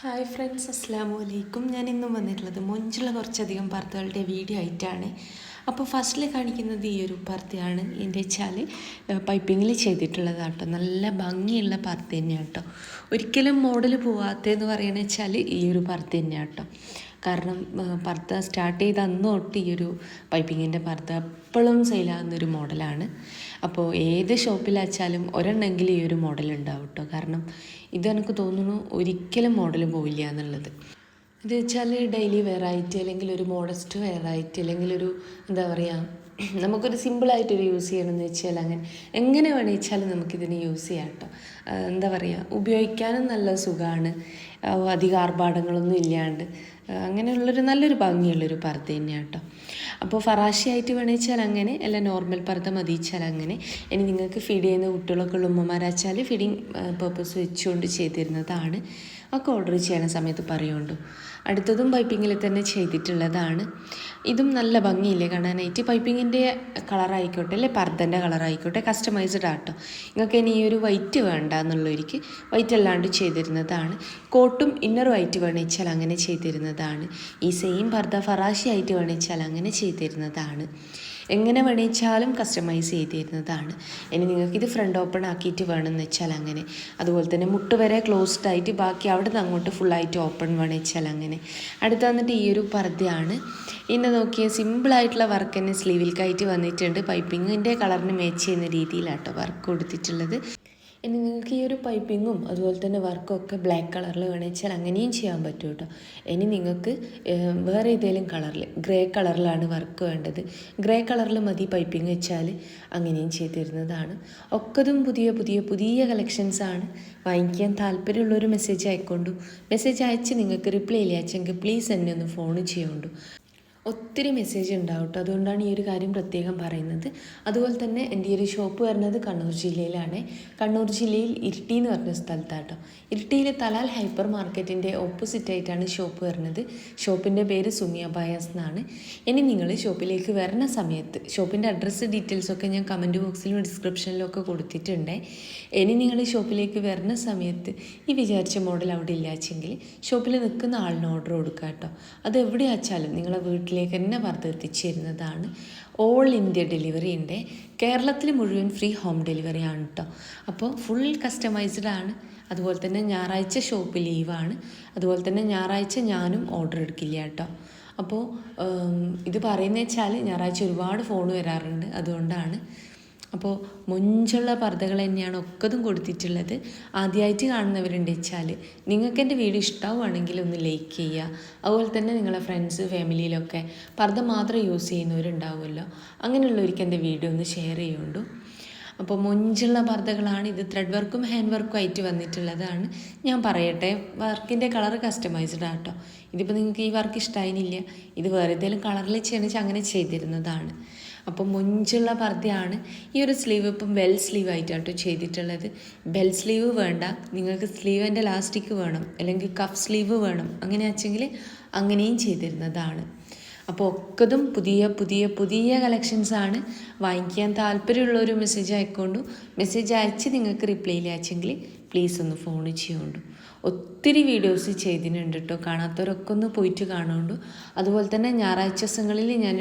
Hi friends, അസ്സാം വലൈക്കും. ഞാൻ ഇന്നും വന്നിട്ടുള്ളത് മൊഞ്ചുള്ള കുറച്ചധികം പർദ്ദകളുടെ വീഡിയോ ആയിട്ടാണ്. അപ്പോൾ ഫസ്റ്റിൽ കാണിക്കുന്നത് ഈ ഒരു പർദ്ദയാണ്. എൻ്റെ വെച്ചാൽ പൈപ്പിങ്ങിൽ ചെയ്തിട്ടുള്ളതാട്ടോ. നല്ല ഭംഗിയുള്ള പർദ്ദ തന്നെയാണ് കേട്ടോ. ഒരിക്കലും മോഡൽ പോവാത്തതെന്ന് പറയുന്നത് വെച്ചാൽ ഈ ഒരു പർദ്ദ തന്നെയാണ് കേട്ടോ. കാരണം പർദ്ദ സ്റ്റാർട്ട് ചെയ്ത അന്ന് തൊട്ട് ഈ ഒരു പൈപ്പിങ്ങിൻ്റെ പർദ്ദ എപ്പോഴും സെയിലാകുന്നൊരു മോഡലാണ്. അപ്പോൾ ഏത് ഷോപ്പിലാച്ചാലും ഒരെണ്ണമെങ്കിലും ഈ ഒരു മോഡൽ ഉണ്ടാവും കേട്ടോ. കാരണം ഇത് എനിക്ക് തോന്നുന്നു ഒരിക്കലും മോഡൽ പോവില്ല എന്നുള്ളത്. ഇത് വെച്ചാൽ ഡെയിലി വെറൈറ്റി, അല്ലെങ്കിൽ ഒരു മോഡസ്റ്റ് വെറൈറ്റി, അല്ലെങ്കിൽ ഒരു എന്താ പറയുക, നമുക്കൊരു സിമ്പിളായിട്ടൊരു യൂസ് ചെയ്യണമെന്ന് വെച്ചാൽ എങ്ങനെ വേണമെന്ന് വെച്ചാൽ നമുക്കിതിന് യൂസ് ചെയ്യാം കേട്ടോ. എന്താ പറയുക, ഉപയോഗിക്കാനും നല്ല സുഖമാണ്, അധികം ആർഭാടങ്ങളൊന്നും ഇല്ലാണ്ട് അങ്ങനെയുള്ളൊരു നല്ലൊരു ഭംഗിയുള്ളൊരു പർദ്ദ തന്നെയാണ് കേട്ടോ. അപ്പോൾ ഫറാശിയായിട്ട് വേണമെച്ചാൽ അങ്ങനെ, അല്ല നോർമൽ പർദ്ദ മതിച്ചാൽ അങ്ങനെ. ഇനി നിങ്ങൾക്ക് ഫീഡ് ചെയ്യുന്ന കുട്ടികളൊക്കെ ഉള്ള ഉമ്മമാരാച്ചാൽ ഫീഡിങ് പർപ്പസ് വെച്ചുകൊണ്ട് ചെയ്തിരുന്നതാണ്. ഒക്കെ ഓർഡർ ചെയ്യണ സമയത്ത് പറയുന്നുണ്ടോ. അടുത്തതും പൈപ്പിങ്ങിൽ തന്നെ ചെയ്തിട്ടുള്ളതാണ്. ഇതും നല്ല ഭംഗിയില്ലേ കാണാനായിട്ട്. പൈപ്പിങ്ങിൻ്റെ കളറായിക്കോട്ടെ, അല്ലെ പർദ്ദൻ്റെ കളറായിക്കോട്ടെ, കസ്റ്റമൈസ്ഡ് ആട്ടോ. നിങ്ങൾക്ക് ഇനി ഈ ഒരു വൈറ്റ് വേണ്ട എന്നുള്ളവർക്ക് വൈറ്റ് അല്ലാണ്ട് ചെയ്തിരുന്നതാണ്. കോട്ടും ഇന്നർ വൈറ്റ് വേണിച്ചാൽ അങ്ങനെ ചെയ്തിരുന്നതാണ്. ഈ സെയിം പർദ്ദ ഫറാശി ആയിട്ട് വേണിച്ചാൽ അങ്ങനെ ചെയ്തിരുന്നതാണ്. എങ്ങനെ വേണിച്ചാലും കസ്റ്റമൈസ് ചെയ്തിരുന്നതാണ്. ഇനി നിങ്ങൾക്കിത് ഫ്രണ്ട് ഓപ്പൺ ആക്കിയിട്ട് വേണമെന്ന് വെച്ചാൽ അങ്ങനെ. അതുപോലെ തന്നെ മുട്ട് വരെ ക്ലോസ്ഡ് ആയിട്ട് ബാക്കി അവിടെ നിന്ന് അങ്ങോട്ട് ഫുള്ളായിട്ട് ഓപ്പൺ വേണിച്ചാൽ അങ്ങനെ. അടുത്ത് വന്നിട്ട് ഈ ഒരു പർദ്ദയാണ്. ഇന്ന് നോക്കിയ സിമ്പിളായിട്ടുള്ള വർക്ക് തന്നെ സ്ലീവിൽക്കായിട്ട് വന്നിട്ടുണ്ട്. പൈപ്പിങ്ങിൻ്റെ കളറിന് മാച്ച് ചെയ്യുന്ന രീതിയിലാട്ടോ വർക്ക് കൊടുത്തിട്ടുള്ളത്. ഇനി നിങ്ങൾക്ക് ഈ ഒരു പൈപ്പിങ്ങും അതുപോലെ തന്നെ വർക്കും ഒക്കെ ബ്ലാക്ക് കളറിൽ വേണമെച്ചാൽ അങ്ങനെയും ചെയ്യാൻ പറ്റും കേട്ടോ. ഇനി നിങ്ങൾക്ക് വേറെ ഏതെങ്കിലും കളറിൽ, ഗ്രേ കളറിലാണ് വർക്ക് വേണ്ടത്, ഗ്രേ കളറിൽ മതി പൈപ്പിങ് വെച്ചാൽ അങ്ങനെയും ചെയ്തിരുന്നതാണ്. ഒക്കതും പുതിയ പുതിയ പുതിയ കളക്ഷൻസാണ്. വാങ്ങിക്കാൻ താല്പര്യമുള്ളൊരു മെസ്സേജ് അയക്കൊണ്ടു. മെസ്സേജ് അയച്ച് നിങ്ങൾക്ക് റിപ്ലൈ ഇല്ല അയച്ചെങ്കിൽ പ്ലീസ് എന്നെ ഒന്ന് ഫോൺ ചെയ്യുകൊണ്ടു. ഒത്തിരി മെസ്സേജ് ഉണ്ടാവും കേട്ടോ. അതുകൊണ്ടാണ് ഈ ഒരു കാര്യം പ്രത്യേകം പറയുന്നത്. അതുപോലെ തന്നെ എൻ്റെ ഈ ഒരു ഷോപ്പ് വരുന്നത് കണ്ണൂർ ജില്ലയിലാണ്. കണ്ണൂർ ജില്ലയിൽ ഇരിട്ടി എന്ന് പറഞ്ഞ സ്ഥലത്താട്ടോ. ഇരിട്ടിയിലെ തലാൽ ഹൈപ്പർ മാർക്കറ്റിൻ്റെ ഓപ്പോസിറ്റായിട്ടാണ് ഷോപ്പ് വരുന്നത്. ഷോപ്പിൻ്റെ പേര് സുമി അബായാസ് എന്നാണ്. ഇനി നിങ്ങൾ ഷോപ്പിലേക്ക് വരുന്ന സമയത്ത് ഷോപ്പിൻ്റെ അഡ്രസ്സ് ഡീറ്റെയിൽസൊക്കെ ഞാൻ കമൻറ്റ് ബോക്സിലും ഡിസ്ക്രിപ്ഷനിലും ഒക്കെ കൊടുത്തിട്ടുണ്ട്. ഇനി നിങ്ങൾ ഷോപ്പിലേക്ക് വരുന്ന സമയത്ത് ഈ വിചാരിച്ച മോഡൽ അവിടെ ഇല്ലാച്ചെങ്കിൽ ഷോപ്പിൽ നിൽക്കുന്ന ആളിന് ഓർഡർ കൊടുക്കുക കേട്ടോ. അത് എവിടെയാച്ചാലും നിങ്ങളെ വീട്ടിലേക്ക് തന്നെ പർദ്ദ എത്തിച്ചേരുന്നതാണ്. ഓൾ ഇന്ത്യ ഡെലിവറി ഉണ്ട്. കേരളത്തിൽ മുഴുവൻ ഫ്രീ ഹോം ഡെലിവറി ആണ് കേട്ടോ. അപ്പോൾ ഫുൾ കസ്റ്റമൈസ്ഡ് ആണ്. അതുപോലെ തന്നെ ഞായറാഴ്ച ഷോപ്പ് ലീവാണ്. അതുപോലെ തന്നെ ഞായറാഴ്ച ഞാനും ഓർഡർ എടുക്കില്ല കേട്ടോ. അപ്പോൾ ഇത് പറയുന്നത് വെച്ചാൽ ഞായറാഴ്ച ഒരുപാട് ഫോൺ വരാറുണ്ട്, അതുകൊണ്ടാണ്. അപ്പോൾ മൊഞ്ചുള്ള പർദ്ദകൾ തന്നെയാണ് ഒക്കതും കൊടുത്തിട്ടുള്ളത്. ആദ്യമായിട്ട് കാണുന്നവരുണ്ട് വെച്ചാൽ നിങ്ങൾക്ക് എൻ്റെ വീഡിയോ ഇഷ്ടമാവുകയാണെങ്കിൽ ഒന്ന് ലൈക്ക് ചെയ്യുക. അതുപോലെ തന്നെ നിങ്ങളെ ഫ്രണ്ട്സ് ഫാമിലിയിലൊക്കെ പർദ്ദ മാത്രം യൂസ് ചെയ്യുന്നവരുണ്ടാവുമല്ലോ, അങ്ങനെയുള്ളവർക്ക് എൻ്റെ വീഡിയോ ഒന്ന് ഷെയർ ചെയ്യുള്ളൂ. അപ്പോൾ മൊഞ്ചുള്ള പർദ്ദകളാണ്. ഇത് ത്രെഡ് വർക്കും ഹാൻഡ് വർക്കും ആയിട്ട് വന്നിട്ടുള്ളതാണ്. ഞാൻ പറയട്ടെ, വർക്കിൻ്റെ കളർ കസ്റ്റമൈസ്ഡ് ആട്ടോ. ഇതിപ്പോൾ നിങ്ങൾക്ക് ഈ വർക്ക് ഇഷ്ടമായില്ല, ഇത് വേറെ ഏതെങ്കിലും കളറിൽ ചെയ്യണമെന്ന് അങ്ങനെ ചെയ്തിരുന്നതാണ്. അപ്പോൾ മൊഞ്ചുള്ള പർദ്ദയാണ്. ഈ ഒരു സ്ലീവ് ഇപ്പം ബെൽ സ്ലീവ് ആയിട്ടാട്ടോ ചെയ്തിട്ടുള്ളത്. ബെൽ സ്ലീവ് വേണ്ട, നിങ്ങൾക്ക് സ്ലീവിൻ്റെ ലാസ്റ്റിക്ക് വേണം, അല്ലെങ്കിൽ കഫ് സ്ലീവ് വേണം, അങ്ങനെ വെച്ചെങ്കിൽ അങ്ങനെയും ചെയ്തിരുന്നതാണ്. അപ്പോൾ ഒക്കതും പുതിയ പുതിയ പുതിയ കളക്ഷൻസാണ്. വാങ്ങിക്കാൻ താല്പര്യമുള്ളൊരു മെസ്സേജ് അയക്കൊണ്ടു. മെസ്സേജ് അയച്ച് നിങ്ങൾക്ക് റിപ്ലൈ ഇല്ലാച്ചെങ്കിൽ പ്ലീസ് ഒന്ന് ഫോൺ ചെയ്യുകൊണ്ടു. ഒത്തിരി വീഡിയോസ് ചെയ്തിട്ടുണ്ട് കേട്ടോ. കാണാത്തവരൊക്കെ ഒന്ന് പോയിട്ട് കാണുകൊണ്ടു. അതുപോലെ തന്നെ ഞായറാഴ്ച ദിവസങ്ങളിൽ ഞാൻ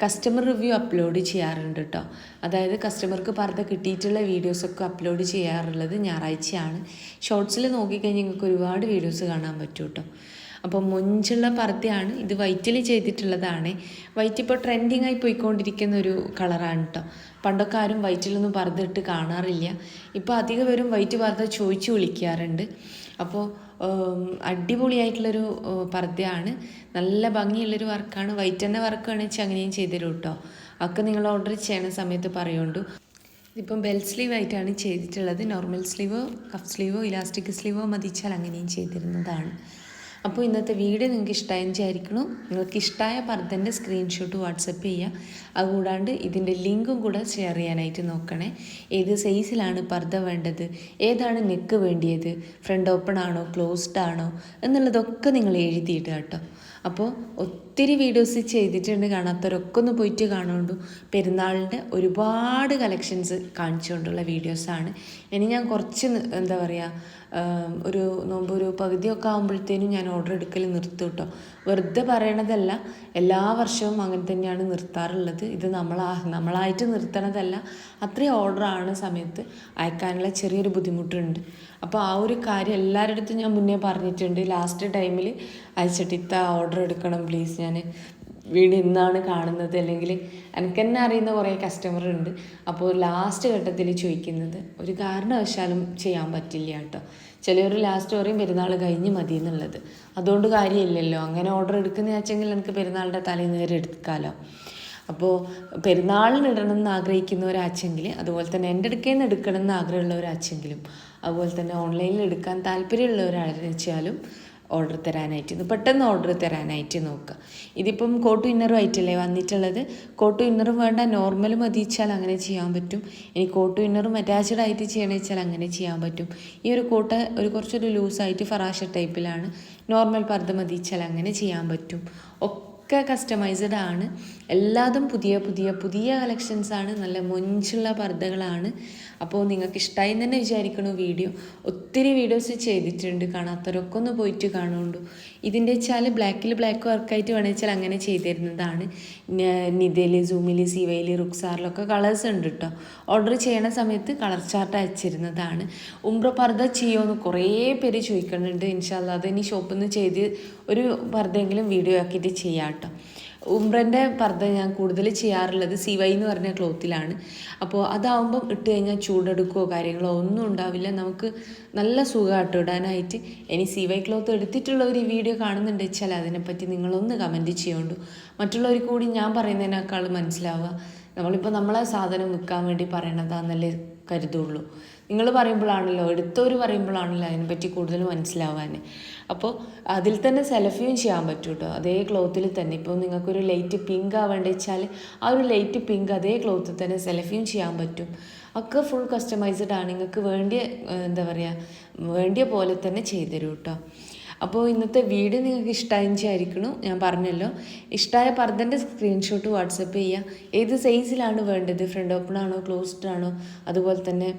കസ്റ്റമർ റിവ്യൂ അപ്ലോഡ് ചെയ്യാറുണ്ട് കേട്ടോ. അതായത് കസ്റ്റമർക്ക് പർദ്ദ കിട്ടിയിട്ടുള്ള വീഡിയോസൊക്കെ അപ്ലോഡ് ചെയ്യാറുള്ളത് ഞായറാഴ്ചയാണ്. ഷോർട്സിൽ നോക്കിക്കഴിഞ്ഞാൽ നിങ്ങൾക്ക് ഒരുപാട് വീഡിയോസ് കാണാൻ പറ്റും കേട്ടോ. അപ്പോൾ മൊഞ്ചുള്ള പർദ്ദയാണ്. ഇത് വൈറ്റിൽ ചെയ്തിട്ടുള്ളതാണ്. വൈറ്റ് ഇപ്പോൾ ട്രെൻഡിങ് ആയി പോയിക്കൊണ്ടിരിക്കുന്ന ഒരു കളറാണ് കേട്ടോ. പണ്ടൊക്കെ ആരും വൈറ്റിലൊന്നും പർദ്ദ ഇട്ട് കാണാറില്ല. ഇപ്പോൾ അധികം പേരും വൈറ്റ് പർദ്ദ ചോദിച്ചു വിളിക്കാറുണ്ട്. അപ്പോൾ അടിപൊളിയായിട്ടുള്ളൊരു പർദ്ദയാണ്. നല്ല ഭംഗിയുള്ളൊരു വർക്കാണ്. വൈറ്റ് തന്നെ വർക്ക് വേണമെന്ന് വെച്ചാൽ അങ്ങനെയും ചെയ്തുതരും കേട്ടോ. ഒക്കെ നിങ്ങൾ ഓർഡർ ചെയ്യണ സമയത്ത് പറയുകൊണ്ടു. ഇതിപ്പം ബെൽ സ്ലീവ് ആയിട്ടാണ് ചെയ്തിട്ടുള്ളത്. നോർമൽ സ്ലീവോ കഫ് സ്ലീവോ ഇലാസ്റ്റിക് സ്ലീവോ മതിച്ചാൽ അങ്ങനെയും ചെയ്തിരുന്നതാണ്. അപ്പോൾ ഇന്നത്തെ വീഡിയോ നിങ്ങൾക്ക് ഇഷ്ടമായി വിചാരിക്കണം. നിങ്ങൾക്ക് ഇഷ്ടമായ പർദ്ദൻ്റെ സ്ക്രീൻഷോട്ട് വാട്സപ്പ് ചെയ്യുക. അതുകൂടാണ്ട് ഇതിൻ്റെ ലിങ്കും കൂടെ ഷെയർ ചെയ്യാനായിട്ട് നോക്കണേ. ഏത് സൈസിലാണ് പർദ്ദ വേണ്ടത്, ഏതാണ് നെക്ക് വേണ്ടിയത്, ഫ്രണ്ട് ഓപ്പൺ ആണോ ക്ലോസ്ഡ് ആണോ എന്നുള്ളതൊക്കെ നിങ്ങൾ എഴുതിയിടുക കേട്ടോ. അപ്പോൾ ഒത്തിരി വീഡിയോസ് ചെയ്തിട്ടുണ്ട്. കാണാത്തവരൊക്കെ ഒന്ന് പോയിട്ട് കാണുകൊണ്ടു. പെരുന്നാളിൻ്റെ ഒരുപാട് കളക്ഷൻസ് കാണിച്ചുകൊണ്ടുള്ള വീഡിയോസാണ്. ഇനി ഞാൻ കുറച്ച് എന്താ പറയുക ഒരു നോമ്പ് ഒരു പകുതിയൊക്കെ ആകുമ്പോഴത്തേനും ഞാൻ ഓർഡർ എടുക്കൽ നിർത്തും കേട്ടോ. വെറുതെ പറയണതല്ല, എല്ലാ വർഷവും അങ്ങനെ തന്നെയാണ് നിർത്താറുള്ളത്. ഇത് നമ്മളായിട്ട് നിർത്തണതല്ല, അത്രയും ഓർഡറാണ് സമയത്ത് അയക്കാനുള്ള ചെറിയൊരു ബുദ്ധിമുട്ടുണ്ട്. അപ്പോൾ ആ ഒരു കാര്യം എല്ലാവരുടെ അടുത്തും ഞാൻ മുന്നേ പറഞ്ഞിട്ടുണ്ട്. ലാസ്റ്റ് ടൈമിൽ അയച്ചിട്ട് ഇത്ത ഓർഡർ എടുക്കണം പ്ലീസ്, ഞാൻ വീഡിയോ ഇന്നാണ് കാണുന്നത്, അല്ലെങ്കിൽ എനിക്ക് തന്നെ അറിയുന്ന കുറേ കസ്റ്റമർ ഉണ്ട്. അപ്പോൾ ലാസ്റ്റ് ഘട്ടത്തിൽ ചോദിക്കുന്നത് ഒരു കാരണവശാലും ചെയ്യാൻ പറ്റില്ല കേട്ടോ. ചിലവർ ലാസ്റ്റ് പറയും പെരുന്നാൾ കഴിഞ്ഞ് മതി എന്നുള്ളത്. അതുകൊണ്ട് കാര്യമില്ലല്ലോ, അങ്ങനെ ഓർഡർ എടുക്കുന്ന വെച്ചെങ്കിൽ എനിക്ക് പെരുന്നാളിൻ്റെ തലേന്ന് വരെ എടുക്കാമല്ലോ. അപ്പോൾ പെരുന്നാളിന് ഇടണം എന്ന് ആഗ്രഹിക്കുന്നവരാച്ചെങ്കിൽ, അതുപോലെ തന്നെ എൻ്റെ അടുക്കൽ നിന്ന് എടുക്കണം എന്ന് ആഗ്രഹമുള്ളവരാച്ചെങ്കിലും, അതുപോലെ തന്നെ ഓൺലൈനിൽ എടുക്കാൻ താല്പര്യമുള്ളവരാച്ചാലും ഓർഡർ തരാനായിട്ട്, ഇത് പെട്ടെന്ന് ഓർഡർ തരാനായിട്ട് നോക്കുക. ഇതിപ്പം കോട്ടും ഇന്നറും ആയിട്ടല്ലേ വന്നിട്ടുള്ളത്. കോട്ടും ഇന്നറും വേണ്ട, നോർമൽ മതിച്ചാൽ അങ്ങനെ ചെയ്യാൻ പറ്റും. ഇനി കോട്ടും ഇന്നറും അറ്റാച്ച്ഡ് ആയിട്ട് ചെയ്യണമെന്ന് വെച്ചാൽ അങ്ങനെ ചെയ്യാൻ പറ്റും. ഈ ഒരു കോട്ട് കുറച്ചൊരു ലൂസായിട്ട് ഫറാഷ ടൈപ്പിലാണ്, നോർമൽ പർദ്ദ മതിച്ചാൽ അങ്ങനെ ചെയ്യാൻ പറ്റും. ഒക്കെ കസ്റ്റമൈസ്ഡ് ആണ്. എല്ലാതും പുതിയ പുതിയ പുതിയ കളക്ഷൻസാണ്, നല്ല മൊഞ്ചുള്ള പർദ്ദകളാണ്. അപ്പോൾ നിങ്ങൾക്ക് ഇഷ്ടമായി തന്നെ വിചാരിക്കണു വീഡിയോ. ഒത്തിരി വീഡിയോസ് ചെയ്തിട്ടുണ്ട്, കാണാത്തവരൊക്കെ ഒന്ന് പോയിട്ട് കാണുന്നുണ്ടു. ഇതിൻ്റെ വെച്ചാൽ ബ്ലാക്കിൽ ബ്ലാക്ക് വർക്കായിട്ട് വേണമെച്ചാൽ അങ്ങനെ ചെയ്തിരുന്നതാണ്. നിതയിൽ, സൂമിൽ, സിവയിൽ, റുക്സാറിലൊക്കെ കളേഴ്സ് ഉണ്ട് കേട്ടോ. ഓർഡർ ചെയ്യണ സമയത്ത് കളർ ചാർട്ട് അയച്ചിരുന്നതാണ്. ഉംറ പർദ്ദ ചെയ്യുമെന്ന് കുറേ പേര് ചോദിക്കുന്നുണ്ട്. ഇൻഷാല്ലാ അത് ഇനി ഷോപ്പിൽ നിന്ന് ചെയ്ത് ഒരു പർദ്ദയെങ്കിലും വീഡിയോ ആക്കിയിട്ട് ചെയ്യാം കേട്ടോ. ഉംറൻ്റെ പർദ്ദ ഞാൻ കൂടുതൽ ചെയ്യാറുള്ളത് സിവൈ എന്ന് പറഞ്ഞ ക്ലോത്തിലാണ്. അപ്പോൾ അതാവുമ്പം ഇട്ട് കഴിഞ്ഞാൽ ചൂടെടുക്കുകയോ കാര്യങ്ങളോ ഒന്നും ഉണ്ടാവില്ല, നമുക്ക് നല്ല സുഖമായിട്ട് ഇടാനായിട്ട്. ഇനി സിവൈ ക്ലോത്ത് എടുത്തിട്ടുള്ളവർ ഈ വീഡിയോ കാണുന്നുണ്ട് വെച്ചാൽ അതിനെപ്പറ്റി നിങ്ങളൊന്ന് കമൻറ്റ് ചെയ്യുന്നുണ്ട്. മറ്റുള്ളവർ കൂടി ഞാൻ പറയുന്നതിനേക്കാൾ മനസ്സിലാവുക. നമ്മളിപ്പോൾ നമ്മളെ സാധനം വിൽക്കാൻ വേണ്ടി പറയണതാണെന്നല്ലേ കരുതുള്ളൂ. നിങ്ങൾ പറയുമ്പോഴാണല്ലോ, എടുത്തവർ പറയുമ്പോഴാണല്ലോ അതിനെപ്പറ്റി കൂടുതൽ മനസ്സിലാവാൻ. അപ്പോൾ അതിൽ തന്നെ സെലഫിയും ചെയ്യാൻ പറ്റും കേട്ടോ, അതേ ക്ലോത്തിൽ തന്നെ. ഇപ്പോൾ നിങ്ങൾക്കൊരു ലൈറ്റ് പിങ്ക് ആവേണ്ടി വെച്ചാൽ ആ ഒരു ലൈറ്റ് പിങ്ക് അതേ ക്ലോത്തിൽ തന്നെ സെലഫിയും ചെയ്യാൻ പറ്റും. ഒക്കെ ഫുൾ കസ്റ്റമൈസ്ഡ് ആണ്. നിങ്ങൾക്ക് വേണ്ടിയ പോലെ തന്നെ ചെയ്തുതരും കേട്ടോ. അപ്പോൾ ഇന്നത്തെ വീഡിയോ നിങ്ങൾക്ക് ഇഷ്ടമായെന്ന് വിചാരിക്കണു. ഞാൻ പറഞ്ഞല്ലോ, ഇഷ്ടമായ പർദ്ദൻ്റെ സ്ക്രീൻഷോട്ട് വാട്സപ്പ് ചെയ്യുക. ഏത് സൈസിലാണ് വേണ്ടത്, ഫ്രണ്ട് ഓപ്പൺ ആണോ ക്ലോസ്ഡ് ആണോ, അതുപോലെ തന്നെ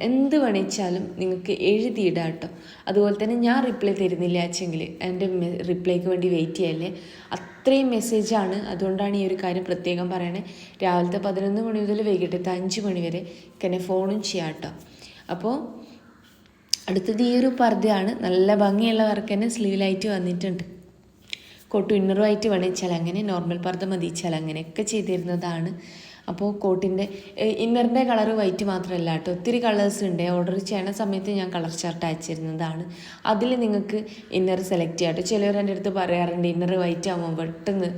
എന്ത് വേണിച്ചാലും നിങ്ങൾക്ക് എഴുതിയിടാം കേട്ടോ. അതുപോലെ തന്നെ ഞാൻ റിപ്ലൈ തരുന്നില്ല വെച്ചെങ്കിൽ എൻ്റെ റിപ്ലൈക്ക് വേണ്ടി വെയിറ്റ് ചെയ്യല്ലേ, അത്രയും മെസ്സേജാണ്. അതുകൊണ്ടാണ് ഈ ഒരു കാര്യം പ്രത്യേകം പറയണേ. രാവിലത്തെ 11 മണി മുതൽ വൈകിട്ടത്തെ 5 മണി വരെ എന്നെ ഫോണും ചെയ്യാം കേട്ടോ. അപ്പോൾ അടുത്തത് ഈ ഒരു പർദ്ദയാണ്. നല്ല ഭംഗിയുള്ള വർക്ക് തന്നെ സ്ലീവിലായിട്ട് വന്നിട്ടുണ്ട്. കോട്ടും ഇന്നറുമായിട്ട് വേണമെച്ചാൽ അങ്ങനെ, നോർമൽ പർദ്ദ മതിച്ചാൽ അങ്ങനെയൊക്കെ ചെയ്തിരുന്നതാണ്. അപ്പോൾ കോട്ടിൻ്റെ ഇന്നറിൻ്റെ കളർ വൈറ്റ് മാത്രമല്ല കേട്ടോ, ഒത്തിരി കളേഴ്സ് ഉണ്ട്. ഓർഡർ ചെയ്യണ സമയത്ത് ഞാൻ കളർ ചാർട്ട് അയച്ചിരുന്നതാണ്. അതിൽ നിങ്ങൾക്ക് ഇന്നർ സെലക്ട് ചെയ്യാം കേട്ടോ. ചിലവർ എൻ്റെ അടുത്ത് പറയാറുണ്ട് ഇന്നർ വൈറ്റ് ആകുമ്പോൾ പെട്ടെന്ന്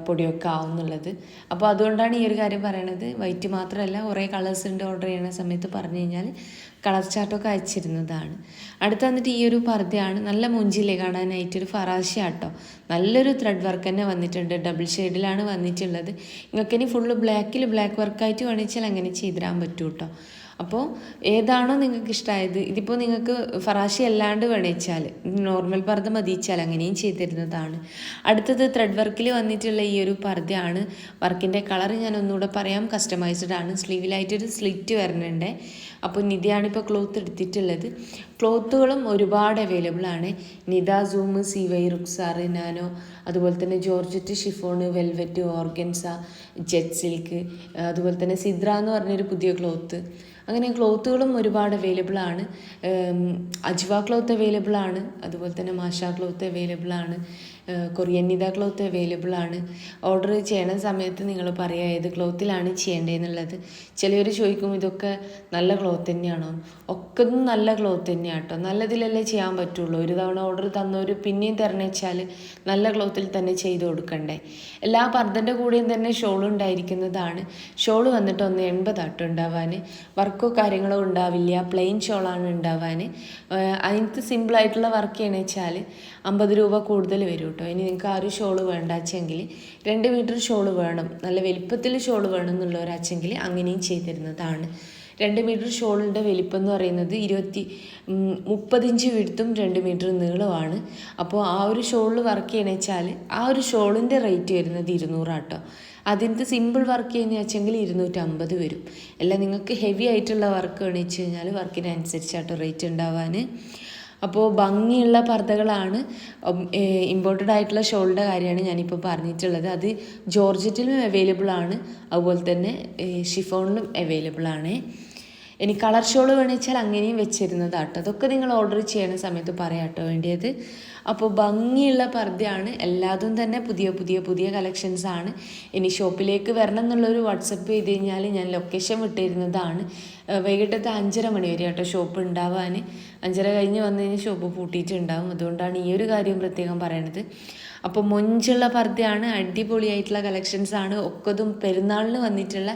പൊടിയൊക്കെ ആവും എന്നുള്ളത്. അപ്പോൾ അതുകൊണ്ടാണ് ഈ ഒരു കാര്യം പറയണത്. വൈറ്റ് മാത്രമല്ല, കുറേ കളേഴ്സ് ഉണ്ട്. ഓർഡർ ചെയ്യണ സമയത്ത് പറഞ്ഞു കഴിഞ്ഞാൽ കളർ ചാർട്ടൊക്കെ അയച്ചിരുന്നതാണ്. അടുത്ത് വന്നിട്ട് ഈ ഒരു പർദ്ദയാണ്. നല്ല മുഞ്ചിലേ കാണാനായിട്ടൊരു ഫറാശ കേട്ടോ. നല്ലൊരു ത്രെഡ് വർക്ക് തന്നെ വന്നിട്ടുണ്ട്. ഡബിൾ ഷെയ്ഡിലാണ് വന്നിട്ടുള്ളത്. നിങ്ങൾക്കിനി ഫുള്ള് ബ്ലാക്ക് വർക്കായിട്ട് വേണിച്ചാൽ അങ്ങനെ ചെയ്തിടാൻ പറ്റും കേട്ടോ. അപ്പോൾ ഏതാണോ നിങ്ങൾക്ക് ഇഷ്ടമായത്, ഇതിപ്പോൾ നിങ്ങൾക്ക് ഫറാശി അല്ലാണ്ട് വേണിച്ചാൽ നോർമൽ പർദ്ദ മതിച്ചാൽ അങ്ങനെയും ചെയ്തിരുന്നതാണ്. അടുത്തത് ത്രെഡ് വർക്കിൽ വന്നിട്ടുള്ള ഈ ഒരു പർദ്ദയാണ്. വർക്കിൻ്റെ കളർ ഞാൻ ഒന്നുകൂടെ പറയാം, കസ്റ്റമൈസ്ഡ് ആണ്. സ്ലീവിലായിട്ടൊരു സ്ലിറ്റ് വരുന്നുണ്ട്. അപ്പോൾ നിതയാണിപ്പോൾ ക്ലോത്ത് എടുത്തിട്ടുള്ളത്. ക്ലോത്തുകളും ഒരുപാട് അവൈലബിൾ ആണ്. നിത, സൂം, സിവൈ, റുക്സാർ, നാനോ, അതുപോലെ തന്നെ georgette, chiffon, velvet, organza, jet silk, അതുപോലെ തന്നെ സിദ്ര എന്ന് പറഞ്ഞൊരു പുതിയ ക്ലോത്ത്. അങ്ങനെ ക്ലോത്തുകളും ഒരുപാട് അവൈലബിൾ ആണ്. അജ്വ ക്ലോത്ത് അവൈലബിൾ ആണ്. അതുപോലെ തന്നെ മാഷ ക്ലോത്ത് അവൈലബിൾ ആണ്. കൊറിയൻ നിത ക്ലോത്ത് അവൈലബിൾ ആണ്. ഓർഡർ ചെയ്യണ സമയത്ത് നിങ്ങൾ പറയുക ഏത് ക്ലോത്തിലാണ് ചെയ്യേണ്ടതെന്നുള്ളത്. ചിലവർ ചോദിക്കും ഇതൊക്കെ നല്ല ക്ലോത്ത് തന്നെയാണോ? ഒക്കെ നല്ല ക്ലോത്ത് തന്നെയാണ് കേട്ടോ. നല്ലതിലല്ലേ ചെയ്യാൻ പറ്റുള്ളൂ. ഒരു തവണ ഓർഡർ തന്നവർ പിന്നെയും തരണേച്ചാൽ നല്ല ക്ലോത്തിൽ തന്നെ ചെയ്ത് കൊടുക്കണ്ടേ. എല്ലാ പർദ്ദൻ്റെ കൂടെയും തന്നെ ഷോൾ ഉണ്ടായിരിക്കുന്നതാണ്. ഷോൾ വന്നിട്ട് 180 ആട്ടോ ഉണ്ടാവാൻ. വർക്കോ കാര്യങ്ങളോ ഉണ്ടാവില്ല, പ്ലെയിൻ ഷോളാണ് ഉണ്ടാവാൻ. അതിനകത്ത് സിമ്പിളായിട്ടുള്ള വർക്ക് ചെയ്യണമെന്ന് വെച്ചാൽ 50 രൂപ കൂടുതൽ വരും കേട്ടോ. ഇനി നിങ്ങൾക്ക് ആ ഒരു ഷോള് വേണ്ടാച്ചെങ്കിൽ 2 മീറ്റർ ഷോള് വേണം, നല്ല വലിപ്പത്തിൽ ഷോള് വേണം എന്നുള്ളവരാച്ചെങ്കിൽ അങ്ങനെയും ചെയ്തിരുന്നതാണ്. 2 മീറ്റർ ഷോളിൻ്റെ വലിപ്പം എന്ന് പറയുന്നത് 30 ഇഞ്ച് വിടുത്തും 2 മീറ്റർ നീളമാണ്. അപ്പോൾ ആ ഒരു ഷോളിൽ വർക്ക് ചെയ്യണമെന്ന് വെച്ചാൽ ആ ഒരു ഷോളിൻ്റെ റേറ്റ് വരുന്നത് 200 ആട്ടോ. അതിൻ്റെ സിമ്പിൾ വർക്ക് ചെയ്യുന്ന വെച്ചെങ്കിൽ 250 വരും. അല്ല നിങ്ങൾക്ക് ഹെവി ആയിട്ടുള്ള വർക്ക് വേണമെന്ന് വെച്ച് കഴിഞ്ഞാൽ വർക്കിനനുസരിച്ചാട്ടോ റേറ്റ് ഉണ്ടാവാൻ. അപ്പോൾ ഭംഗിയുള്ള പർദ്ദകളാണ്. ഇമ്പോർട്ടഡ് ആയിട്ടുള്ള ഷോളിൻ്റെ കാര്യമാണ് ഞാനിപ്പോൾ പറഞ്ഞിട്ടുള്ളത്. അത് ജോർജറ്റിലും അവൈലബിൾ ആണ്, അതുപോലെ തന്നെ ഷിഫോണിലും അവൈലബിൾ ആണ്. ഇനി കളർ ഷോൾ വേണമെന്ന് വെച്ചാൽ അങ്ങനെയും വെച്ചിരുന്നതാട്ടോ. അതൊക്കെ നിങ്ങൾ ഓർഡർ ചെയ്യുന്ന സമയത്ത് പറയാട്ടോ വേണ്ടിയത്. അപ്പോൾ ഭംഗിയുള്ള പർദ്ദയാണ്. എല്ലാതും തന്നെ പുതിയ കളക്ഷൻസാണ്. ഇനി ഷോപ്പിലേക്ക് വരണം എന്നുള്ളൊരു വാട്സപ്പ് ചെയ്ത് കഴിഞ്ഞാൽ ഞാൻ ലൊക്കേഷൻ വിട്ടിരുന്നതാണ്. വൈകിട്ടത്തെ 5:30 മണി വരെ കേട്ടോ ഷോപ്പ് ഉണ്ടാവാൻ. 5:30 കഴിഞ്ഞ് വന്നു കഴിഞ്ഞാൽ ഷോപ്പ് പൂട്ടിയിട്ടുണ്ടാവും. അതുകൊണ്ടാണ് ഈ ഒരു കാര്യം പ്രത്യേകം പറയണത്. അപ്പോൾ മൊഞ്ചുള്ള പർദ്ദയാണ്, അടിപൊളിയായിട്ടുള്ള കളക്ഷൻസാണ്. ഒക്കതും പെരുന്നാളിന് വന്നിട്ടുള്ള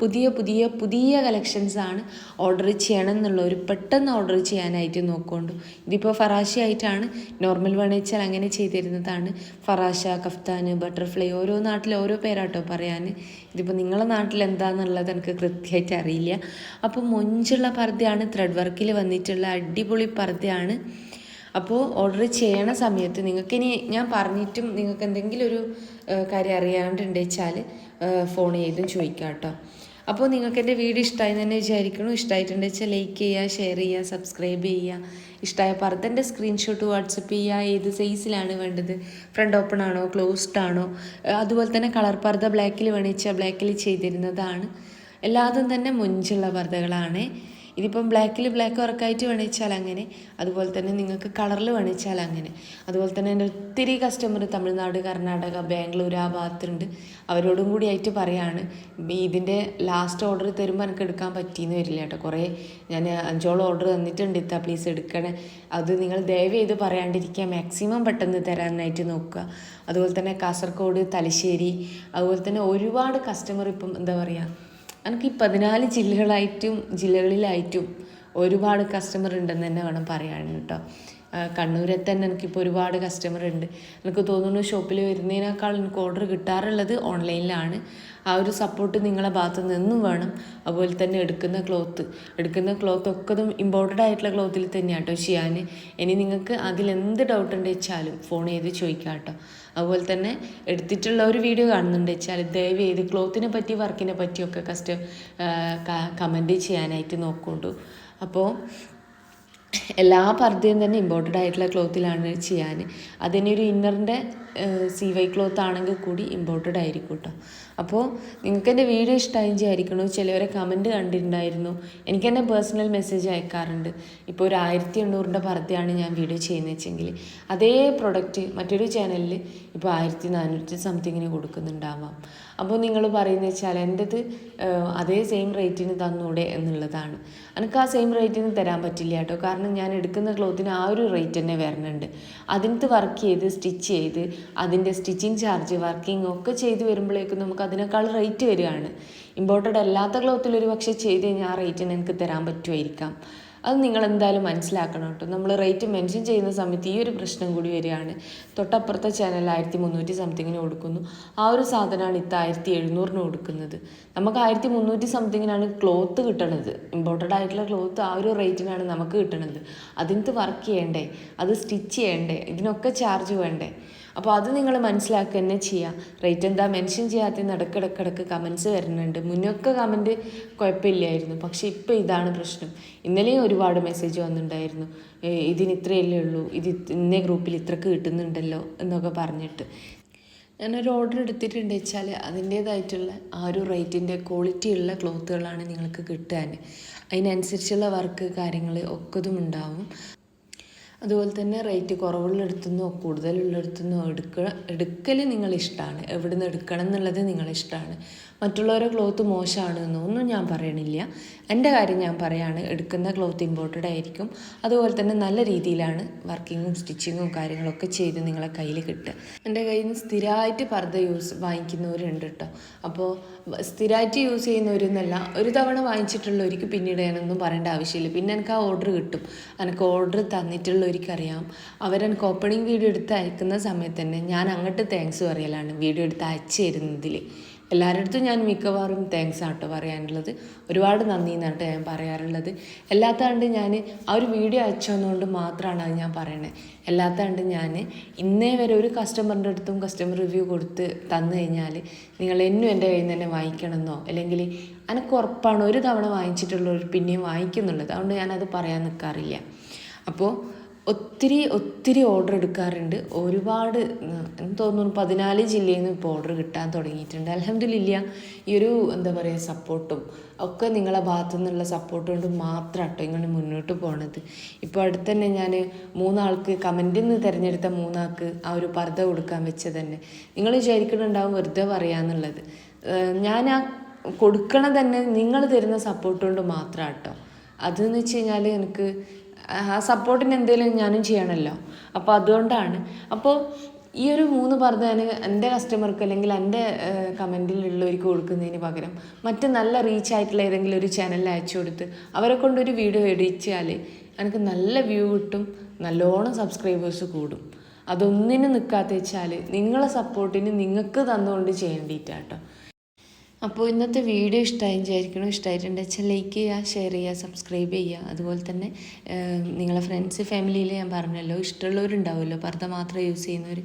പുതിയ കളക്ഷൻസാണ്. ഓർഡർ ചെയ്യണം എന്നുള്ളവർ പെട്ടെന്ന് ഓർഡർ ചെയ്യാനായിട്ട് നോക്കൊണ്ടു. ഇതിപ്പോൾ ഫറാഷ ആയിട്ടാണ്, നോർമൽ വേണമെച്ചാൽ അങ്ങനെ ചെയ്തിരുന്നതാണ്. ഫറാഷ, കഫ്താൻ, ബട്ടർഫ്ലൈ, ഓരോ നാട്ടിൽ ഓരോ പേരാട്ടോ പറയാൻ. ഇതിപ്പോൾ നിങ്ങളുടെ നാട്ടിൽ എന്താണെന്നുള്ളത് എനിക്ക് കൃത്യമായിട്ട് അറിയില്ല. അപ്പോൾ മൊഞ്ചുള്ള പർദ്ദയാണ്, ത്രെഡ് വർക്കിൽ വന്നിട്ടുള്ള അടിപൊളി പർദ്ദയാണ്. അപ്പോൾ ഓർഡർ ചെയ്യണ സമയത്ത് നിങ്ങൾക്കിനി ഞാൻ പറഞ്ഞിട്ടും നിങ്ങൾക്ക് എന്തെങ്കിലും ഒരു കാര്യം അറിയാണ്ടുണ്ടെന്ന് വെച്ചാൽ ഫോൺ ചെയ്തും ചോദിക്കാം കേട്ടോ. അപ്പോൾ നിങ്ങൾക്ക് എൻ്റെ വീഡിയോ ഇഷ്ടമായി തന്നെ വിചാരിക്കണം. ഇഷ്ടമായിട്ടുണ്ടെന്ന് വെച്ചാൽ ലൈക്ക് ചെയ്യുക, ഷെയർ ചെയ്യുക, സബ്സ്ക്രൈബ് ചെയ്യുക. ഇഷ്ടമായ പർദ്ദൻ്റെ സ്ക്രീൻഷോട്ട് വാട്സപ്പ് ചെയ്യുക. ഏത് സൈസിലാണ് വേണ്ടത്, ഫ്രണ്ട് ഓപ്പൺ ആണോ ക്ലോസ്ഡ് ആണോ, അതുപോലെ തന്നെ കളർ പർദ്ദ ബ്ലാക്കിൽ വേണിച്ചാൽ ബ്ലാക്കിൽ ചെയ്തിരുന്നതാണ്. എല്ലാതും തന്നെ മൊഞ്ചുള്ള പർദ്ദകളാണ്. ഇതിപ്പം ബ്ലാക്ക് വർക്കായിട്ട് വേണിച്ചാൽ അങ്ങനെ, അതുപോലെ തന്നെ നിങ്ങൾക്ക് കളറിൽ വേണിച്ചാൽ അങ്ങനെ. അതുപോലെ തന്നെ എൻ്റെ ഒത്തിരി കസ്റ്റമർ തമിഴ്നാട്, കർണാടക, ബാംഗ്ലൂർ ആ ഭാഗത്തുണ്ട്. അവരോടും കൂടി ആയിട്ട് പറയാണ്, ഇതിൻ്റെ ലാസ്റ്റ് ഓർഡർ തരുമ്പോൾ എനിക്ക് എടുക്കാൻ പറ്റിയെന്ന് വരില്ല കേട്ടോ. കുറേ ഞാൻ 5 ഓർഡർ തന്നിട്ടുണ്ട്, ഇത്താ പ്ലീസ് എടുക്കണേ. അത് നിങ്ങൾ ദയവ് ചെയ്ത് പറയാണ്ടിരിക്കുക, മാക്സിമം പെട്ടെന്ന് തരാനായിട്ട് നോക്കുക. അതുപോലെ തന്നെ കാസർഗോഡ്, തലശ്ശേരി, അതുപോലെ തന്നെ ഒരുപാട് കസ്റ്റമർ ഇപ്പം എന്താ പറയുക, എനിക്ക് 14 ജില്ലകളിലായിട്ടും ഒരുപാട് കസ്റ്റമർ ഉണ്ടെന്ന് തന്നെ വേണം പറയാൻ കേട്ടോ. കണ്ണൂരിൽ തന്നെ എനിക്കിപ്പോൾ ഒരുപാട് കസ്റ്റമർ ഉണ്ട്. എനിക്ക് തോന്നുന്നു ഷോപ്പിൽ വരുന്നതിനേക്കാൾ എനിക്ക് ഓർഡർ കിട്ടാറുള്ളത് ഓൺലൈനിലാണ്. ആ ഒരു സപ്പോർട്ട് നിങ്ങളെ ഭാഗത്തു നിന്നും വേണം. അതുപോലെ തന്നെ എടുക്കുന്ന ക്ലോത്ത് ഒക്കെ ഇമ്പോർട്ടഡ് ആയിട്ടുള്ള ക്ലോത്തിൽ തന്നെയാണ് കേട്ടോ ചെയ്യാൻ. ഇനി നിങ്ങൾക്ക് അതിലെന്ത് ഡൗട്ട് ഉണ്ട് വെച്ചാലും ഫോൺ ചെയ്ത് ചോദിക്കാം കേട്ടോ. അതുപോലെ തന്നെ എടുത്തിട്ടുള്ള ഒരു വീഡിയോ കാണുന്നുണ്ട് വെച്ചാൽ ദയവ് ചെയ്ത് ക്ലോത്തിനെ പറ്റി, വർക്കിനെ പറ്റിയൊക്കെ കമൻറ്റ് ചെയ്യാനായിട്ട് നോക്കൊണ്ടു. അപ്പോൾ എല്ലാ പർദ്ദയും തന്നെ ഇമ്പോർട്ടഡ് ആയിട്ടുള്ള ക്ലോത്തിലാണ് ചെയ്യാൻ. അതിന് ഒരു ഇന്നറിൻ്റെ CY ക്ലോത്ത് ആണെങ്കിൽ കൂടി ഇമ്പോർട്ടഡ് ആയിരിക്കും കേട്ടോ. അപ്പോൾ നിങ്ങൾക്ക് എൻ്റെ വീഡിയോ ഇഷ്ടമായി വിചാരിക്കണു. ചിലവരെ കമൻറ്റ് കണ്ടിട്ടുണ്ടായിരുന്നു, എനിക്ക് തന്നെ പേഴ്സണൽ മെസ്സേജ് അയക്കാറുണ്ട്. ഇപ്പോൾ ഒരു 1800 പർദ്ദയാണ് ഞാൻ വീഡിയോ ചെയ്യുന്നത് വെച്ചെങ്കിൽ അതേ പ്രൊഡക്റ്റ് മറ്റൊരു ചാനലിൽ ഇപ്പോൾ 1400 സംതിങ്ങിന് കൊടുക്കുന്നുണ്ടാവാം. അപ്പോൾ നിങ്ങൾ പറയുന്നത് വെച്ചാൽ എൻ്റെത് അതേ സെയിം റേറ്റിന് തന്നൂടെ എന്നുള്ളതാണ്. എനിക്ക് ആ സെയിം റേറ്റിന് തരാൻ പറ്റില്ല കേട്ടോ. കാരണം ഞാൻ എടുക്കുന്ന ക്ലോത്തിന് ആ ഒരു റേറ്റ് തന്നെ വരുന്നുണ്ട്. അതിനകത്ത് വർക്ക് ചെയ്ത് സ്റ്റിച്ച് ചെയ്ത് അതിൻ്റെ സ്റ്റിച്ചിങ് ചാർജ്, വർക്കിംഗ് ഒക്കെ ചെയ്ത് വരുമ്പോഴേക്കും നമുക്ക് അതിനേക്കാൾ റേറ്റ് വരികയാണ്. ഇമ്പോർട്ടഡ് അല്ലാത്ത ക്ലോത്തിൽ ഒരു പക്ഷേ ചെയ്ത് കഴിഞ്ഞാൽ ആ റേറ്റിന് എനിക്ക് തരാൻ പറ്റുമായിരിക്കാം. അത് നിങ്ങൾ എന്തായാലും മനസ്സിലാക്കണം കേട്ടോ. നമ്മൾ റേറ്റ് മെൻഷൻ ചെയ്യുന്ന സമയത്ത് ഈ ഒരു പ്രശ്നം കൂടി വരികയാണ്. തൊട്ടപ്പുറത്തെ ചാനൽ 1300 സംതിങ്ങിന് കൊടുക്കുന്നു. ആ ഒരു സാധനമാണ് 1700 കൊടുക്കുന്നത്. നമുക്ക് 1300 സംതിങ്ങിനാണ് ക്ലോത്ത് കിട്ടണത്. ഇമ്പോർട്ടഡ് ആയിട്ടുള്ള ക്ലോത്ത് ആ ഒരു റേറ്റിനാണ് നമുക്ക് കിട്ടണത്. അതിനകത്ത് വർക്ക് ചെയ്യണ്ടേ, അത് സ്റ്റിച്ച് ചെയ്യണ്ടേ, ഇതിനൊക്കെ ചാർജ് വേണ്ടേ. അപ്പോൾ അത് നിങ്ങൾ മനസ്സിലാക്കുക തന്നെ ചെയ്യുക. റേറ്റ് എന്താ മെൻഷൻ ചെയ്യാത്ത ഇടയ്ക്കിടയ്ക്ക് കമൻറ്റ്സ് വരുന്നുണ്ട്. മുന്നൊക്കെ കമൻറ്റ് കുഴപ്പമില്ലായിരുന്നു, പക്ഷേ ഇപ്പോൾ ഇതാണ് പ്രശ്നം. ഇന്നലെയും ഒരുപാട് മെസ്സേജ് വന്നിട്ടുണ്ടായിരുന്നു, ഇതിന് ഇത്രയല്ലേ ഉള്ളൂ, ഇത് ഇന്ന ഗ്രൂപ്പിൽ ഇത്രക്ക് കിട്ടുന്നുണ്ടല്ലോ എന്നൊക്കെ പറഞ്ഞിട്ട്. ഞാനൊരു ഓർഡർ എടുത്തിട്ടുണ്ട് വെച്ചാൽ അതിൻ്റേതായിട്ടുള്ള ആ ഒരു റേറ്റിൻ്റെ ക്വാളിറ്റി ഉള്ള ക്ലോത്തുകളാണ് നിങ്ങൾക്ക് കിട്ടാൻ. അതിനനുസരിച്ചുള്ള വർക്ക് കാര്യങ്ങൾ ഒക്കതും ഉണ്ടാവും. അതുപോലെ തന്നെ റേറ്റ് കുറവുള്ളിടത്തുനിന്നോ കൂടുതലുള്ളിടത്തുനിന്നോ എടുക്കൽ നിങ്ങളിഷ്ടമാണ്. എവിടെ നിന്ന് എടുക്കണം എന്നുള്ളത് നിങ്ങളിഷ്ടമാണ്. മറ്റുള്ളവരുടെ ക്ലോത്ത് മോശമാണെന്നൊന്നും ഞാൻ പറയണില്ല. എൻ്റെ കാര്യം ഞാൻ പറയാണ്, എടുക്കുന്ന ക്ലോത്ത് ഇമ്പോർട്ടഡ് ആയിരിക്കും. അതുപോലെ തന്നെ നല്ല രീതിയിലാണ് വർക്കിങ്ങും സ്റ്റിച്ചിങ്ങും കാര്യങ്ങളൊക്കെ ചെയ്ത് നിങ്ങളെ കയ്യിൽ കിട്ടുക. എൻ്റെ കയ്യിൽ നിന്ന് സ്ഥിരമായിട്ട് പർദ്ദ വാങ്ങിക്കുന്നവരുണ്ട് കേട്ടോ. അപ്പോൾ സ്ഥിരമായിട്ട് യൂസ് ചെയ്യുന്നവരെന്നല്ല, ഒരു തവണ വാങ്ങിച്ചിട്ടുള്ളവർക്ക് പിന്നീട് ഞാനൊന്നും പറയേണ്ട ആവശ്യമില്ല. പിന്നെ എനിക്ക് ആ ഓർഡർ കിട്ടും. എനിക്ക് ഓർഡർ തന്നിട്ടുള്ളവർക്കറിയാം. അവരെനിക്ക് ഓപ്പണിംഗ് വീഡിയോ എടുത്ത് അയക്കുന്ന സമയത്ത് തന്നെ ഞാൻ അങ്ങോട്ട് താങ്ക്സ് പറയലാണ്, വീഡിയോ എടുത്ത് അയച്ചു തരുന്നതിൽ. എല്ലാവരുടെ അടുത്തും ഞാൻ മിക്കവാറും താങ്ക്സ് ആട്ടോ പറയാനുള്ളത്. ഒരുപാട് നന്ദി എന്നാട്ടോ ഞാൻ പറയാറുള്ളത്. അല്ലാത്തതുകൊണ്ട് ഞാൻ ആ ഒരു വീഡിയോ അയച്ചു തന്നുകൊണ്ട് മാത്രമാണ് അത് ഞാൻ പറയണത്. അല്ലാത്തതുകൊണ്ട് ഞാൻ ഇന്നേ വരെ ഒരു കസ്റ്റമറിൻ്റെ അടുത്തും കസ്റ്റമർ റിവ്യൂ കൊടുത്ത് തന്നു കഴിഞ്ഞാൽ നിങ്ങൾ എന്നും എൻ്റെ കയ്യിൽ നിന്ന് തന്നെ വാങ്ങിക്കണമെന്നോ അല്ലെങ്കിൽ എനിക്ക് ഉറപ്പാണ് ഒരു തവണ വാങ്ങിച്ചിട്ടുള്ളവർ പിന്നെയും വാങ്ങിക്കുന്നുള്ളത്. അതുകൊണ്ട് ഞാനത് പറയാൻ നിൽക്കാറില്ല. അപ്പോൾ ഒത്തിരി ഓർഡർ എടുക്കാറുണ്ട്. ഒരുപാട് എനിക്ക് തോന്നുന്നു 14 ജില്ലയിൽ നിന്ന് ഇപ്പോൾ ഓർഡർ കിട്ടാൻ തുടങ്ങിയിട്ടുണ്ട്. അൽഹംദുലില്ലാ. ഈ ഒരു എന്താ പറയുക സപ്പോർട്ടും ഒക്കെ നിങ്ങളെ ഭാഗത്തു നിന്നുള്ള സപ്പോർട്ട് കൊണ്ട് മാത്രമാട്ടോ ഇങ്ങനെ മുന്നോട്ട് പോണത്. ഇപ്പോൾ അടുത്ത് തന്നെ ഞാൻ 3 ആൾക്ക് കമൻറ്റിൽ നിന്ന് തിരഞ്ഞെടുത്ത 3 ആൾക്ക് ആ ഒരു പർദ്ദ കൊടുക്കാൻ വെച്ചത് തന്നെ നിങ്ങൾ വിചാരിക്കുന്നുണ്ടാവും വെറുതെ പറയാന്നുള്ളത്. ഞാൻ ആ കൊടുക്കണത് തന്നെ നിങ്ങൾ തരുന്ന സപ്പോർട്ട് കൊണ്ട് മാത്രമാട്ടോ. അതെന്ന് വെച്ച് കഴിഞ്ഞാൽ എനിക്ക് ആ സപ്പോർട്ടിന് എന്തെങ്കിലും ഞാനും ചെയ്യണമല്ലോ. അപ്പോൾ അതുകൊണ്ടാണ്. അപ്പോൾ ഈ ഒരു 3 പർദ്ദ ഞാൻ എൻ്റെ കസ്റ്റമർക്ക് അല്ലെങ്കിൽ എൻ്റെ കമൻറ്റിലുള്ളവർക്ക് കൊടുക്കുന്നതിന് പകരം മറ്റ് നല്ല റീച്ച് ആയിട്ടുള്ള ഏതെങ്കിലും ഒരു ചാനലിൽ അയച്ചു കൊടുത്ത് അവരെ കൊണ്ടൊരു വീഡിയോ എഡിച്ചാൽ എനിക്ക് നല്ല വ്യൂ കിട്ടും, നല്ലോണം സബ്സ്ക്രൈബേഴ്സ് കൂടും. അതൊന്നിനും നിൽക്കാത്ത വെച്ചാൽ നിങ്ങളെ സപ്പോർട്ടിന് നിങ്ങൾക്ക് തന്നുകൊണ്ട് ചെയ്യേണ്ടിയിട്ടാട്ടോ. അപ്പോൾ ഇന്നത്തെ വീഡിയോ ഇഷ്ടമായി വിചാരിക്കണം. ഇഷ്ടമായിട്ടുണ്ടെന്ന് വെച്ചാൽ ലൈക്ക് ചെയ്യുക, ഷെയർ ചെയ്യുക, സബ്സ്ക്രൈബ് ചെയ്യുക. അതുപോലെ തന്നെ നിങ്ങളെ ഫ്രണ്ട്സ് ഫാമിലിയിൽ ഞാൻ പറഞ്ഞല്ലോ ഇഷ്ടമുള്ളവരുണ്ടാവുമല്ലോ പർദ്ദ മാത്രം യൂസ് ചെയ്യുന്നവർ,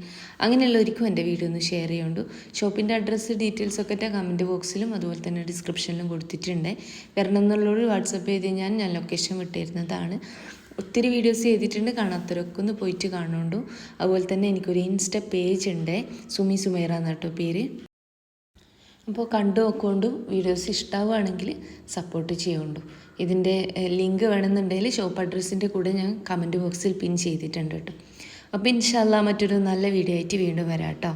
അങ്ങനെയുള്ളവർക്കും എൻ്റെ വീഡിയോ ഒന്ന് ഷെയർ ചെയ്യുന്നുണ്ട്. ഷോപ്പിൻ്റെ അഡ്രസ്സ് ഡീറ്റെയിൽസൊക്കെ കമൻറ്റ് ബോക്സിലും അതുപോലെ തന്നെ ഡിസ്ക്രിപ്ഷനിലും കൊടുത്തിട്ടുണ്ട്. വരണം എന്നുള്ളൊരു വാട്സപ്പ് ചെയ്ത് ഞാൻ ലൊക്കേഷൻ വിട്ടിരുന്നതാണ്. ഒത്തിരി വീഡിയോസ് ചെയ്തിട്ടുണ്ട്, കാണാത്തവരൊക്കെ ഒന്ന് പോയിട്ട് കാണുന്നുണ്ടു. അതുപോലെ തന്നെ എനിക്കൊരു ഇൻസ്റ്റ പേജ് ഉണ്ട്, സുമൈറ എന്നാട്ടോ പേര്. അപ്പോൾ കണ്ടു നോക്കൊണ്ടു. വീഡിയോസ് ഇഷ്ടമാവുകയാണെങ്കിൽ സപ്പോർട്ട് ചെയ്യുകൊണ്ടു. ഇതിൻ്റെ ലിങ്ക് വേണമെന്നുണ്ടെങ്കിൽ ഷോപ്പ് അഡ്രസ്സിൻ്റെ കൂടെ ഞാൻ കമൻറ്റ് ബോക്സിൽ പിൻ ചെയ്തിട്ടുണ്ട് കേട്ടോ. അപ്പോൾ ഇൻഷാ അല്ലാഹ് മറ്റൊരു നല്ല വീഡിയോ ആയിട്ട് വീണ്ടും വരാം കേട്ടോ.